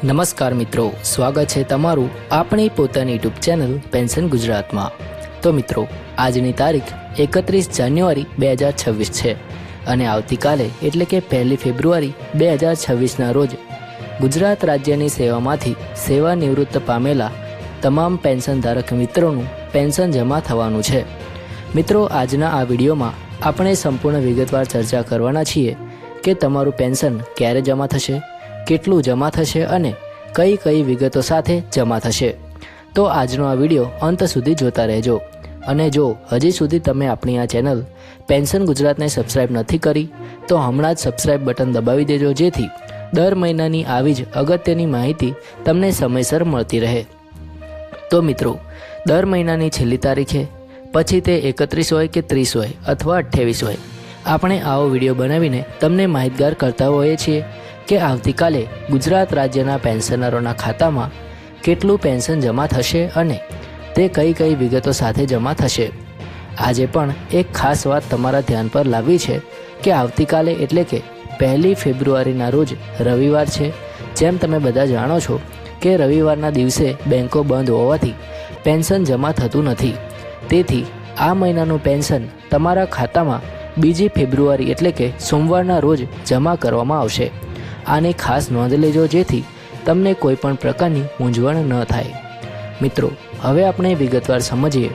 નમસ્કાર મિત્રો, સ્વાગત છે તમારું આપણી પોતાની યુટ્યુબ ચેનલ પેન્શન ગુજરાતમાં। તો મિત્રો, આજની તારીખ 31 જાન્યુઆરી 2026 છે અને આવતીકાલે એટલે કે 1 ફેબ્રુઆરી 2026ના રોજ ગુજરાત રાજ્યની સેવામાંથી સેવા નિવૃત્ત પામેલા તમામ પેન્શન ધારક મિત્રોનું પેન્શન જમા થવાનું છે। મિત્રો, આજના આ વિડીયોમાં આપણે સંપૂર્ણ વિગતવાર ચર્ચા કરવાના છીએ કે તમારું પેન્શન ક્યારે જમા થશે, કેટલું જમા થશે અને કઈ કઈ વિગતો સાથે જમા થશે। તો આજનો આ વિડીયો અંત સુધી જોતા રહેજો અને જો હજી સુધી તમે આપણી આ ચેનલ પેન્શન ગુજરાતને સબસ્ક્રાઇબ નથી કરી તો હમણાં જ સબસ્ક્રાઇબ બટન દબાવી દેજો, જેથી દર મહિનાની આવી જ અગત્યની માહિતી તમને સમયસર મળતી રહે। તો મિત્રો, દર મહિનાની છેલ્લી તારીખે, પછી તે 31 હોય કે 30 હોય અથવા 28 હોય, આપણે આવો વિડીયો બનાવીને તમને માહિતગાર કરતા હોઈએ છીએ કે આવતીકાલે ગુજરાત રાજ્યના પેન્શનરોના ખાતામાં કેટલું પેન્શન જમા થશે અને તે કઈ કઈ વિગતો સાથે જમા થશે। આજે પણ એક ખાસ વાત તમારા ધ્યાન પર લાવવી છે કે આવતીકાલે એટલે કે 1 ફેબ્રુઆરીના રોજ રવિવાર છે। જેમ તમે બધા જાણો છો કે રવિવારના દિવસે બેંકો બંધ હોવાથી પેન્શન જમા થતું નથી, તેથી આ મહિનાનું પેન્શન તમારા ખાતામાં 2 ફેબ્રુઆરી એટલે કે સોમવારના રોજ જમા કરવામાં આવશે। આની ખાસ નોંધ લેજો, જેથી તમને કોઈ પણ પ્રકારની મૂંઝવણ ન થાય। મિત્રો, હવે આપણે વિગતવાર સમજીએ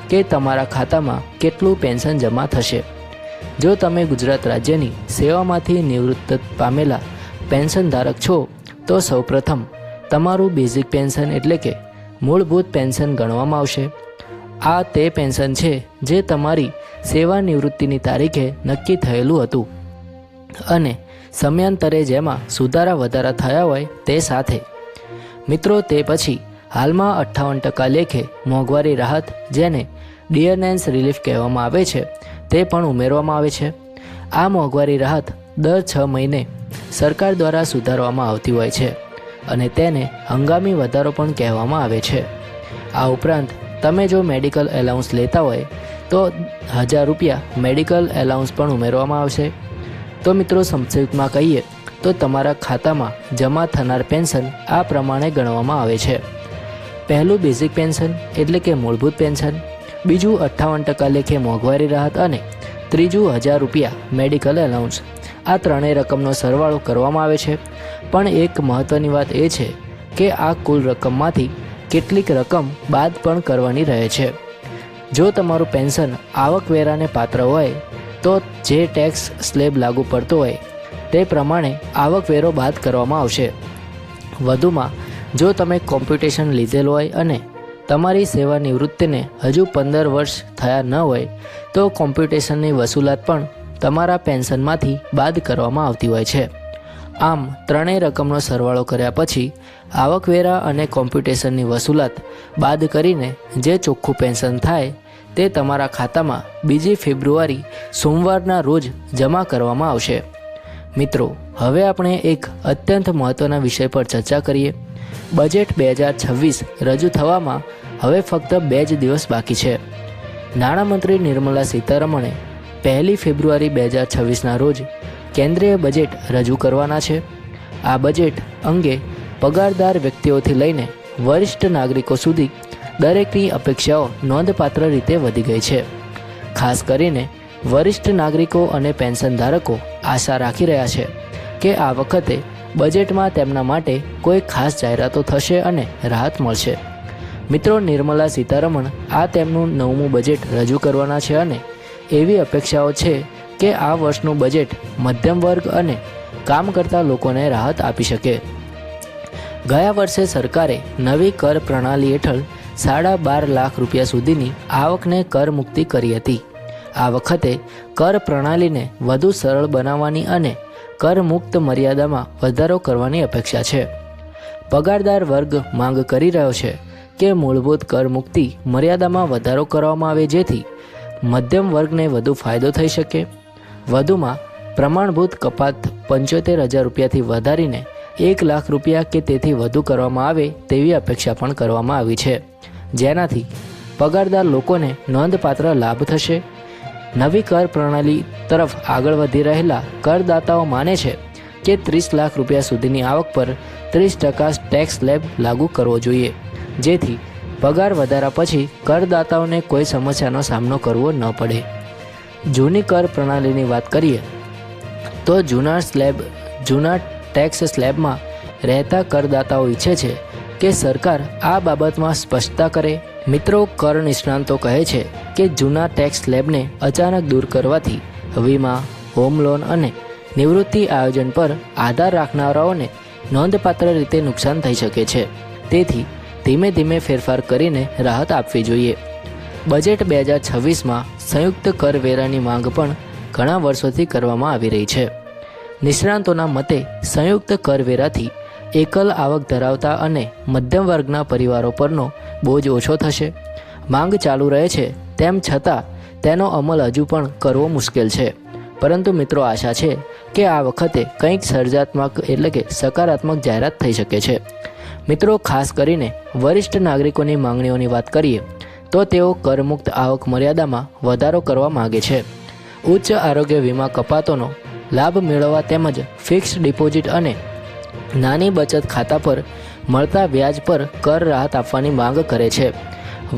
કે તમારા ખાતામાં કેટલું પેન્શન જમા થશે। જો તમે ગુજરાત રાજ્યની સેવામાંથી નિવૃત્ત પામેલા પેન્શન ધારક છો તો સૌપ્રથમ તમારું બેઝિક પેન્શન એટલે કે મૂળભૂત પેન્શન ગણવામાં આવશે। આ તે પેન્શન છે જે તમારી સેવા નિવૃત્તિની તારીખે નક્કી થયેલું હતું અને સમયાંતરે જેમાં સુધારા વધારા થયા હોય તે સાથે। મિત્રો, તે પછી હાલમાં 58% લેખે મોંઘવારી રાહત, જેને ડિયરનેસ રિલીફ કહેવામાં આવે છે, તે પણ ઉમેરવામાં આવે છે। આ મોંઘવારી રાહત દર 6 મહિને સરકાર દ્વારા સુધારવામાં આવતી હોય છે અને તેને હંગામી વધારો પણ કહેવામાં આવે છે। આ ઉપરાંત તમે જો મેડિકલ એલાઉન્સ લેતા હોય તો 1000 રૂપિયા મેડિકલ એલાઉન્સ પણ ઉમેરવામાં આવશે। તો મિત્રો, સંક્ષિપ્તમાં કહીએ તો તમારા ખાતામાં જમા થનાર પેન્શન આ પ્રમાણે ગણવામાં આવે છે। પહેલું બેઝિક પેન્શન એટલે કે મૂળભૂત પેન્શન, બીજું 58% લેખે મોંઘવારી રાહત અને ત્રીજું 1000 રૂપિયા મેડિકલ એલાઉન્સ। આ ત્રણેય રકમનો સરવાળો કરવામાં આવે છે, પણ એક મહત્ત્વની વાત એ છે કે આ કુલ રકમમાંથી કેટલીક રકમ બાદ પણ કરવાની રહે છે। જો તમારું પેન્શન આવકવેરાને પાત્ર હોય તો જે ટેક્સ સ્લેબ લાગુ પડતો હોય તે પ્રમાણે આવકવેરો બાદ કરવામાં આવશે। વધુમાં, જો તમે કોમ્પ્યુટેશન લીધેલ હોય અને તમારી સેવા નિવૃત્તિને હજુ 15 વર્ષ થયા ન હોય તો કોમ્પ્યુટેશનની વસૂલાત પણ તમારા પેન્શનમાંથી બાદ કરવામાં આવતી હોય છે। આમ ત્રણેય રકમનો સરવાળો કર્યા પછી આવકવેરા અને કોમ્પ્યુટેશનની વસૂલાત બાદ કરીને જે ચોખ્ખું પેન્શન થાય તે તમારા ખાતામાં 2 ફેબ્રુઆરી સોમવારના રોજ જમા કરવામાં આવશે। મિત્રો, હવે આપણે એક અત્યંત મહત્ત્વના વિષય પર ચર્ચા કરીએ। બજેટ 2026 રજૂ થવામાં હવે ફક્ત 2 જ દિવસ બાકી છે। નાણામંત્રી નિર્મલા સીતારમણે 1 ફેબ્રુઆરી 2026ના રોજ કેન્દ્રીય બજેટ રજૂ કરવાના છે। આ બજેટ અંગે પગારદાર વ્યક્તિઓથી લઈને વરિષ્ઠ નાગરિકો સુધી દરેકની અપેક્ષાઓ નોંધપાત્ર રીતે વધી ગઈ છે। ખાસ કરીને વરિષ્ઠ નાગરિકો અને પેન્શન ધારકો આશા રાખી રહ્યા છે કે આ વખતે બજેટમાં તેમના માટે કોઈ ખાસ જાહેરાતો થશે અને રાહત મળશે। મિત્રો, નિર્મલા સીતારમણ આ તેમનું 9મું બજેટ રજૂ કરવાના છે અને એવી અપેક્ષાઓ છે કે આ વર્ષનું બજેટ મધ્યમ વર્ગ અને કામ કરતા લોકોને રાહત આપી શકે। ગયા વર્ષે સરકારે નવી કર પ્રણાલી હેઠળ 12.5 લાખ રૂપિયા સુધીની આવકને કર મુક્તિ કરી હતી। આ વખતે કર પ્રણાલીને વધુ સરળ બનાવવાની અને કર મુક્ત મર્યાદામાં વધારો કરવાની અપેક્ષા છે। પગારદાર વર્ગ માંગ કરી રહ્યો છે કે મૂળભૂત કર મુક્તિ મર્યાદામાં વધારો કરવામાં આવે, જેથી મધ્યમ વર્ગને વધુ ફાયદો થઈ શકે। વધુમાં, પ્રમાણભૂત કપાત 75,000 રૂપિયાથી વધારીને 1 લાખ રૂપિયા કે તેથી વધુ કરવામાં આવે તેવી અપેક્ષા પણ કરવામાં આવી છે, જેનાથી પગારદાર લોકોને નોંધપાત્ર લાભ થશે। નવી કર પ્રણાલી તરફ આગળ વધી રહેલા કરદાતાઓ માને છે કે 30 લાખ રૂપિયા સુધીની આવક પર 30% ટેક્સ સ્લેબ લાગુ કરવો જોઈએ, જેથી પગાર વધારા પછી કરદાતાઓને કોઈ સમસ્યાનો સામનો કરવો ન પડે. જૂની કર પ્રણાલીની વાત કરીએ તો જૂના ટેક્સ સ્લેબમાં રહેતા કરદાતાઓ ઈચ્છે છે કે સરકાર આ બાબતમાં સ્પષ્ટતા કરે. મિત્રો, કર નિષ્ણાંતો કહે છે કે જૂના ટેક્સ સ્લેબને અચાનક દૂર કરવાથી વીમા, હોમ લોન અને નિવૃત્તિ આયોજન પર આધાર રાખનારાઓને નોંધપાત્ર રીતે નુકસાન થઈ શકે છે. તેથી ધીમે ધીમે ફેરફાર કરીને રાહત આપવી જોઈએ. બજેટ 2026માં સંયુક્ત કરવેરાની માંગ પણ ઘણા વર્ષોથી કરવામાં આવી રહી છે. નિષ્ણાંતોના મતે સંયુક્ત કરવેરાથી એકલ આવક ધરાવતા અને મધ્યમ વર્ગના પરિવારો પરનો બોજ ઓછો થશે. માંગ ચાલુ રહે છે, તેમ છતાં તેનો અમલ હજુ પણ કરવો મુશ્કેલ છે. પરંતુ મિત્રો, આશા છે કે આ વખતે કંઈક સર્જનાત્મક એટલે કે સકારાત્મક જાહેરાત થઈ શકે છે. મિત્રો, ખાસ કરીને વરિષ્ઠ નાગરિકોની માંગણીઓની વાત કરીએ તો તેઓ કરમુક્ત આવક મર્યાદામાં વધારો કરવા માગે છે, ઉચ્ચ આરોગ્ય વીમા કપાતોનો લાભ મેળવવા તેમજ ફિક્સ્ડ ડિપોઝિટ અને નાની બચત ખાતા પર મળતા વ્યાજ પર કર રાહત આપવાની માંગ કરે છે.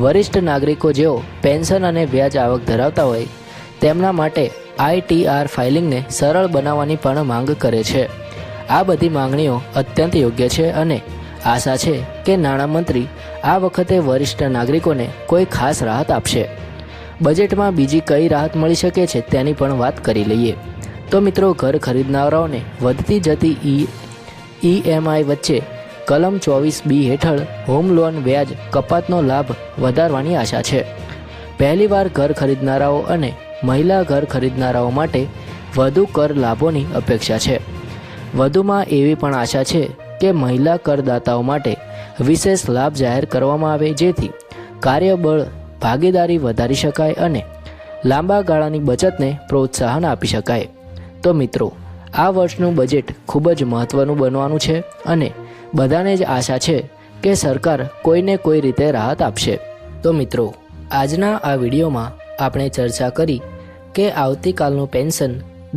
વરિષ્ઠ નાગરિકો જેઓ પેન્શન અને વ્યાજ આવક ધરાવતા હોય તેમના માટે ITR ફાઇલિંગને સરળ બનાવવાની પણ માંગ કરે છે. આ બધી માંગણીઓ અત્યંત યોગ્ય છે અને આશા છે કે નાણામંત્રી આ વખતે વરિષ્ઠ નાગરિકોને કોઈ ખાસ રાહત આપશે. બજેટમાં બીજી કઈ રાહત મળી શકે છે તેની પણ વાત કરી લઈએ. તો મિત્રો, ઘર ખરીદનારાઓને વધતી જતી EMI વચ્ચે કલમ 24B હેઠળ હોમ લોન વ્યાજ કપાતનો લાભ વધારવાની આશા છે. પહેલીવાર ઘર ખરીદનારાઓ અને મહિલા ઘર ખરીદનારાઓ માટે વધુ કર લાભોની અપેક્ષા છે. વધુમાં એવી પણ આશા છે કે મહિલા કરદાતાઓ માટે વિશેષ લાભ જાહેર કરવામાં આવે, જેથી કાર્યબળ ભાગીદારી વધારી શકાય અને લાંબા ગાળાની બચતને પ્રોત્સાહન આપી શકાય. તો મિત્રો, આ વર્ષનું બજેટ ખૂબ જ મહત્ત્વનું બનવાનું છે અને બધાને જ આશા છે કે સરકાર કોઈને કોઈ રીતે રાહત આપશે. તો મિત્રો, આજના આ વિડીયોમાં આપણે ચર્ચા કરી કે આવતીકાલનું પેન્શન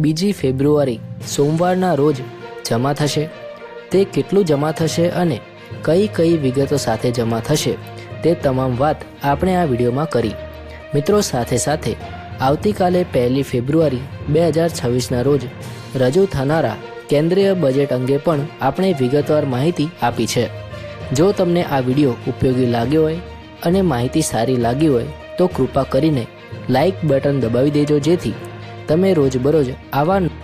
2 ફેબ્રુઆરી સોમવારના રોજ જમા થશે. તે કેટલું જમા થશે અને કઈ કઈ વિગતો સાથે જમા થશે તે તમામ વાત આપણે આ વિડીયોમાં કરી. મિત્રો, સાથે સાથે આવતીકાલે 1 ફેબ્રુઆરી 2026ના રોજ રજૂ થનારા કેન્દ્રીય બજેટ અંગે પણ આપણે વિગતવાર માહિતી આપી છે. જો તમને આ વિડીયો ઉપયોગી લાગ્યો હોય અને માહિતી સારી લાગી હોય તો કૃપા કરીને લાઇક બટન દબાવી દેજો, જેથી તમે રોજબરોજ આવા